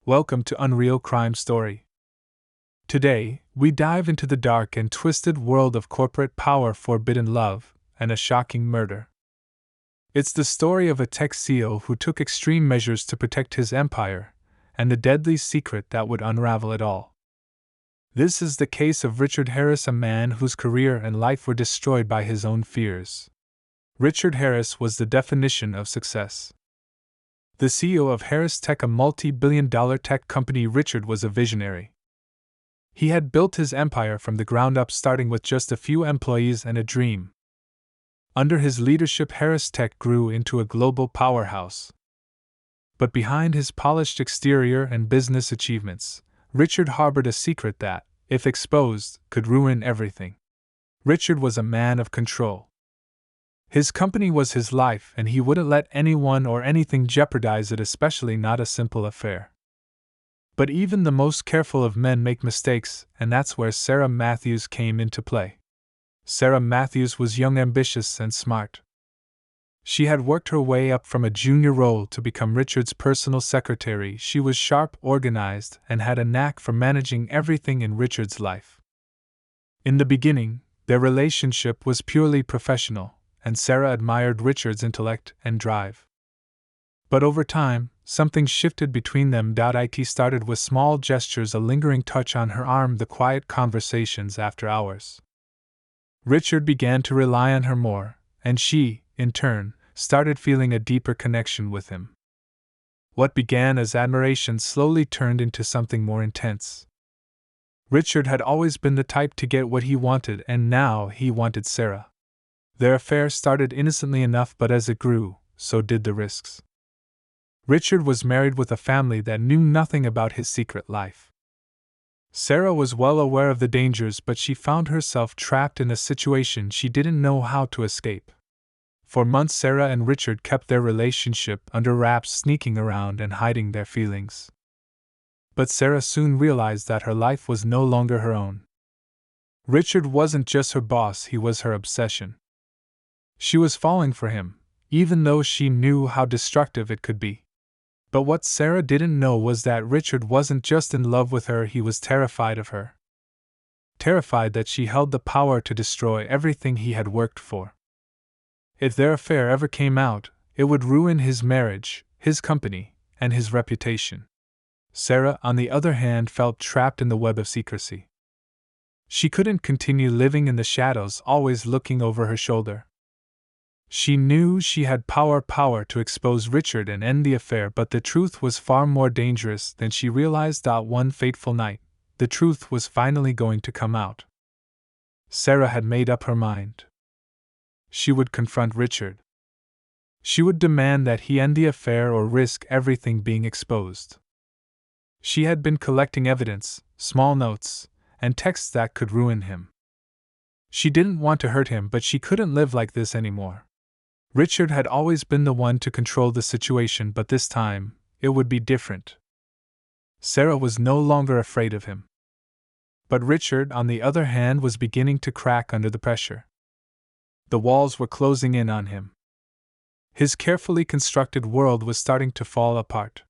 Welcome to Unreal Crime Story. Today, we dive into the dark and twisted world of corporate power, forbidden love, and a shocking murder. It's the story of a tech CEO who took extreme measures to protect his empire, and the deadly secret that would unravel it all. This is the case of Richard Harris, a man whose career and life were destroyed by his own fears. Richard Harris was the definition of success. The CEO of HarrisTech, a multi-billion-dollar tech company, Richard was a visionary. He had built his empire from the ground up, starting with just a few employees and a dream. Under his leadership, HarrisTech grew into a global powerhouse. But behind his polished exterior and business achievements, Richard harbored a secret that, if exposed, could ruin everything. Richard was a man of control. His company was his life, and he wouldn't let anyone or anything jeopardize it, especially not a simple affair. But even the most careful of men make mistakes, and that's where Sarah Matthews came into play. Sarah Matthews was young, ambitious, and smart. She had worked her way up from a junior role to become Richard's personal secretary. She was sharp, organized, and had a knack for managing everything in Richard's life. In the beginning, their relationship was purely professional, and Sarah admired Richard's intellect and drive. But over time, something shifted between them. It started with small gestures, a lingering touch on her arm, the quiet conversations after hours. Richard began to rely on her more, and she, in turn, started feeling a deeper connection with him. What began as admiration slowly turned into something more intense. Richard had always been the type to get what he wanted, and now he wanted Sarah. Their affair started innocently enough, but as it grew, so did the risks. Richard was married with a family that knew nothing about his secret life. Sarah was well aware of the dangers, but she found herself trapped in a situation she didn't know how to escape. For months, Sarah and Richard kept their relationship under wraps, sneaking around and hiding their feelings. But Sarah soon realized that her life was no longer her own. Richard wasn't just her boss, he was her obsession. She was falling for him, even though she knew how destructive it could be. But what Sarah didn't know was that Richard wasn't just in love with her, he was terrified of her. Terrified that she held the power to destroy everything he had worked for. If their affair ever came out, it would ruin his marriage, his company, and his reputation. Sarah, on the other hand, felt trapped in the web of secrecy. She couldn't continue living in the shadows, always looking over her shoulder. She knew she had power to expose Richard and end the affair, but the truth was far more dangerous than she realized. One fateful night, the truth was finally going to come out. Sarah had made up her mind. She would confront Richard. She would demand that he end the affair or risk everything being exposed. She had been collecting evidence, small notes, and texts that could ruin him. She didn't want to hurt him, but she couldn't live like this anymore. Richard had always been the one to control the situation, but this time, it would be different. Sarah was no longer afraid of him. But Richard, on the other hand, was beginning to crack under the pressure. The walls were closing in on him. His carefully constructed world was starting to fall apart.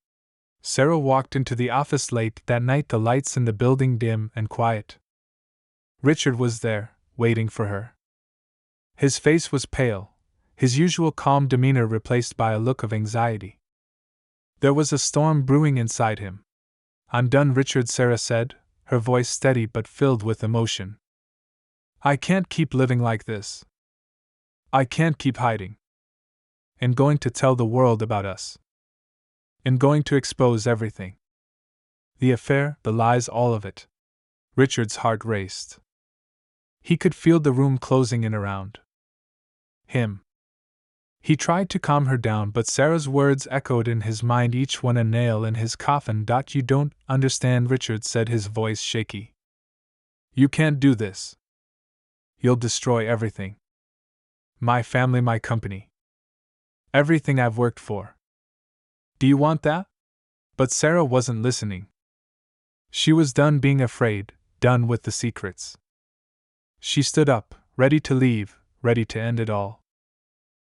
Sarah walked into the office late that night, the lights in the building dim and quiet. Richard was there, waiting for her. His face was pale, his usual calm demeanor replaced by a look of anxiety. There was a storm brewing inside him. "I'm done, Richard," Sarah said, her voice steady but filled with emotion. "I can't keep living like this. I can't keep hiding. I'm going to tell the world about us. I'm going to expose everything. The affair, the lies, all of it." Richard's heart raced. He could feel the room closing in around him. He tried to calm her down, but Sarah's words echoed in his mind, each one a nail in his coffin. "You don't understand," Richard said, his voice shaky. "You can't do this. You'll destroy everything. My family, my company. Everything I've worked for. Do you want that?" But Sarah wasn't listening. She was done being afraid, done with the secrets. She stood up, ready to leave, ready to end it all.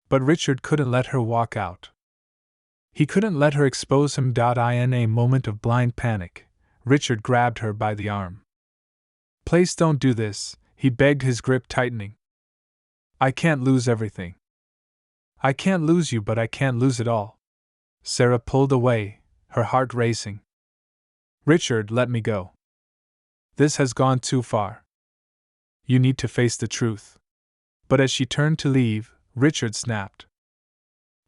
But Richard couldn't let her walk out. He couldn't let her expose him. In a moment of blind panic, Richard grabbed her by the arm. "Please don't do this," he begged, his grip tightening. "I can't lose everything. I can't lose you, but I can't lose it all." Sarah pulled away, her heart racing. "Richard, let me go. This has gone too far. You need to face the truth." But as she turned to leave, Richard snapped.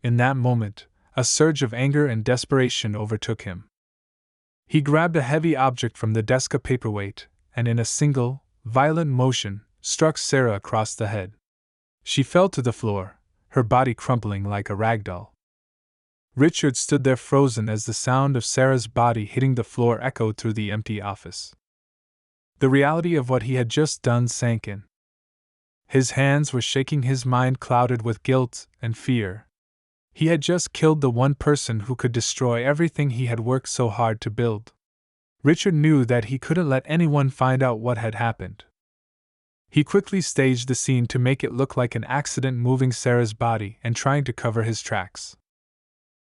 In that moment, a surge of anger and desperation overtook him. He grabbed a heavy object from the desk, a paperweight, and in a single, violent motion, struck Sarah across the head. She fell to the floor, her body crumpling like a ragdoll. Richard stood there frozen as the sound of Sarah's body hitting the floor echoed through the empty office. The reality of what he had just done sank in. His hands were shaking, his mind clouded with guilt and fear. He had just killed the one person who could destroy everything he had worked so hard to build. Richard knew that he couldn't let anyone find out what had happened. He quickly staged the scene to make it look like an accident, moving Sarah's body and trying to cover his tracks.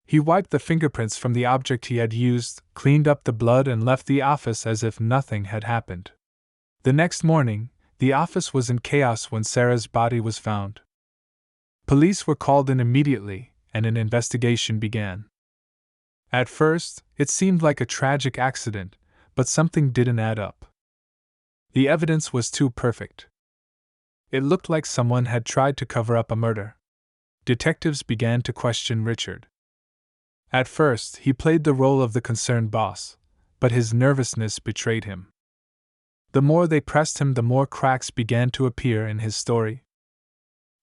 He wiped the fingerprints from the object he had used, cleaned up the blood, and left the office as if nothing had happened. The next morning, the office was in chaos when Sarah's body was found. Police were called in immediately, and an investigation began. At first, it seemed like a tragic accident, but something didn't add up. The evidence was too perfect. It looked like someone had tried to cover up a murder. Detectives began to question Richard. At first, he played the role of the concerned boss, but his nervousness betrayed him. The more they pressed him, the more cracks began to appear in his story.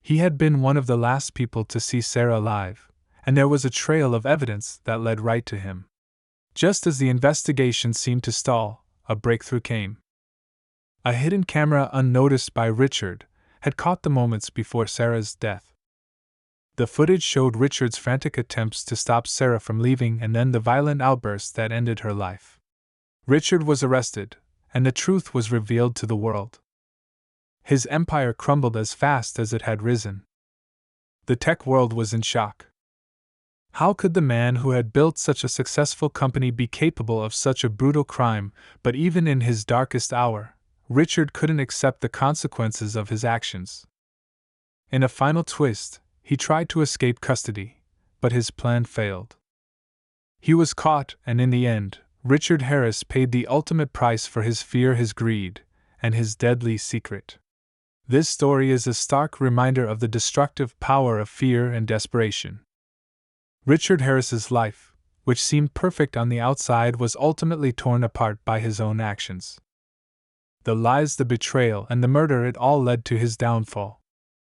He had been one of the last people to see Sarah alive, and there was a trail of evidence that led right to him. Just as the investigation seemed to stall, a breakthrough came. A hidden camera, unnoticed by Richard, had caught the moments before Sarah's death. The footage showed Richard's frantic attempts to stop Sarah from leaving and then the violent outburst that ended her life. Richard was arrested, and the truth was revealed to the world. His empire crumbled as fast as it had risen. The tech world was in shock. How could the man who had built such a successful company be capable of such a brutal crime? But even in his darkest hour, Richard couldn't accept the consequences of his actions. In a final twist, he tried to escape custody, but his plan failed. He was caught, and in the end, Richard Harris paid the ultimate price for his fear, his greed, and his deadly secret. This story is a stark reminder of the destructive power of fear and desperation. Richard Harris's life, which seemed perfect on the outside, was ultimately torn apart by his own actions. The lies, the betrayal, and the murder, it all led to his downfall.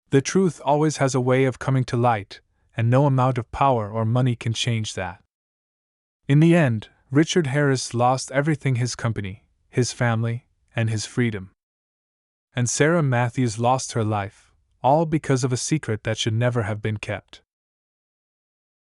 The truth always has a way of coming to light, and no amount of power or money can change that. In the end, Richard Harris lost everything: his company, his family, and his freedom. And Sarah Matthews lost her life, all because of a secret that should never have been kept.